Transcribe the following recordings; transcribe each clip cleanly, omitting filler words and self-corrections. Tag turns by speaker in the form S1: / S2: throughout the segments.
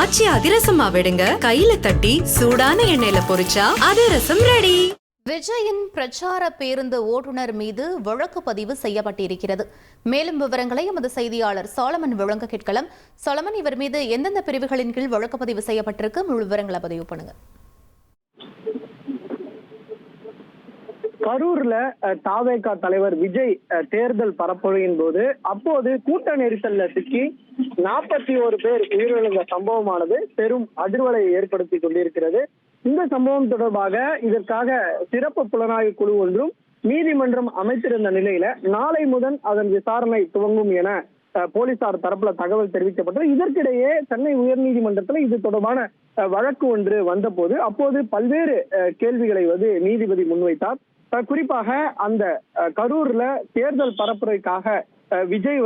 S1: ஆச்சி அதிரசமா விடுங்க, கையில தட்டி சூடான எண்ணெயில பொரிச்சா அதிரசம் ரெடி.
S2: விஜயின் பிரச்சார பேருந்து ஓட்டுநர் மீது வழக்கு பதிவு செய்யப்பட்டிருக்கிறது. மேலும் விவரங்களை எமது செய்தியாளர் சாலமன் வழங்க கேட்கலாம். சாலமன், இவர் மீது எந்தெந்த பிரிவுகளின் கீழ் வழக்கு பதிவு செய்யப்பட்டிருக்கு? முழு விவரங்களை பதிவு பண்ணுங்க.
S3: கரூர்ல தாவேகா தலைவர் விஜய் தேர்தல் பரப்புரையின் போது அப்போது கூட்ட நெரிசல்ல சிக்கி 41 பேர் உயிரிழந்த சம்பவமானது பெரும் அதிர்வலையை ஏற்படுத்தி கொண்டிருக்கிறது. இந்த சம்பவம் தொடர்பாக இதற்காக சிறப்பு புலனாய்வு குழு ஒன்றும் நீதிமன்றம் அமைத்திருந்த நிலையில நாளை முதல் அதன் விசாரணை துவங்கும் என போலீசார் தரப்புல தகவல் தெரிவிக்கப்பட்டது. இதற்கிடையே சென்னை உயர்நீதிமன்றத்தில் இது தொடர்பான வழக்கு ஒன்று வந்தபோது அப்போது பல்வேறு கேள்விகளை நீதிபதி முன்வைத்தார். குறிப்பாக அந்த கரூர்ல தேர்தல் பரப்புரைக்காக விஜய்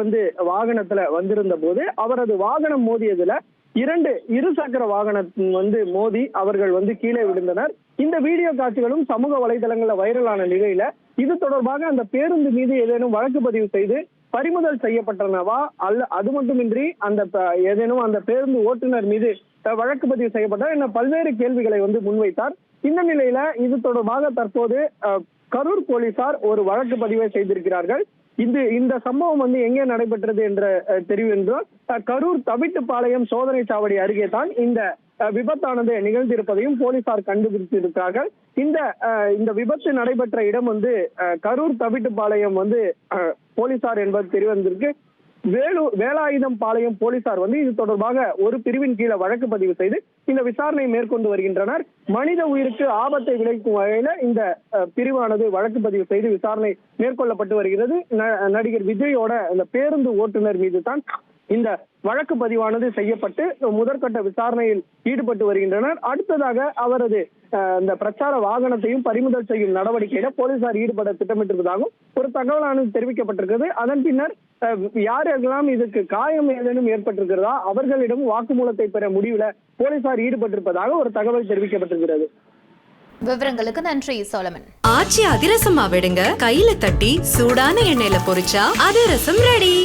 S3: வாகனத்துல வந்திருந்த போது அவரது வாகனம் மோதியதுல 2 இருசக்கர வாகனம் மோதி அவர்கள் கீழே விழுந்தனர். இந்த வீடியோ காட்சிகளும் சமூக வலைதளங்கள்ல வைரலான நிலையில இது தொடர்பாக அந்த பேருந்து மீது ஏதேனும் வழக்கு பதிவு செய்து பறிமுதல் செய்யப்பட்டனவா அல்ல, அது மட்டுமின்றி ஏதேனும் அந்த பேருந்து ஓட்டுநர் மீது வழக்கு பதிவு செய்யப்பட்ட என பல்வேறு கேள்விகளை முன்வைத்தார். இந்த நிலையில இது தொடர்பாக தற்போது கரூர் போலீசார் ஒரு வழக்கு பதிவை செய்திருக்கிறார்கள். இந்த சம்பவம் எங்கே நடைபெற்றது என்ற தெரிவு என்றால் கரூர் தவிட்டுப்பாளையம் சோதனை சாவடி அருகே தான் இந்த விபத்தானது நிகழ்ந்திருப்பதையும் போலீசார் கண்டுபிடித்திருக்கிறார்கள். இந்த விபத்து நடைபெற்ற இடம் கரூர் தவிட்டுப்பாளையம் போலீசார் என்பது தெரியவந்திருக்கு. வேலாயுதம் பாளையம் போலீசார் இது தொடர்பாக ஒரு பிரிவின் கீழே வழக்கு பதிவு செய்து இந்த விசாரணை மேற்கொண்டு வருகின்றனர். மனித உயிருக்கு ஆபத்தை விளைவிக்கும் வகையில இந்த பிரிவானது வழக்கு பதிவு செய்து விசாரணை மேற்கொள்ளப்பட்டு வருகிறது. நடிகர் விஜயோட இந்த பேருந்து ஓட்டுநர் மீது தான் இந்த வழக்கு பதிவானது செய்யப்பட்டு முதற்கட்ட விசாரணையில் ஈடுபட்டு வருகின்றனர். அடுத்ததாக அவரது இந்த பிரச்சார வாகனத்தையும் பறிமுதல் செய்யும் நடவடிக்கையில போலீசார் ஈடுபட திட்டமிட்டிருப்பதாகவும் ஒரு தகவலானது தெரிவிக்கப்பட்டிருக்கிறது. அதன் பின்னர் யாரெல்லாம் இதுக்கு காயம் ஏதேனும் ஏற்பட்டிருக்கிறதா அவர்களிடம் வாக்குமூலத்தை பெற முடிவுல போலீசார் ஈடுபட்டிருப்பதாக ஒரு தகவல் தெரிவிக்கப்பட்டிருக்கிறது.
S2: விவரங்களுக்கு நன்றி சாலமன்.
S1: ஆச்சி அதிரசமா விடுங்க, கையில தட்டி சூடான எண்ணெயில பொரிச்சா அதிரசம் ரெடி.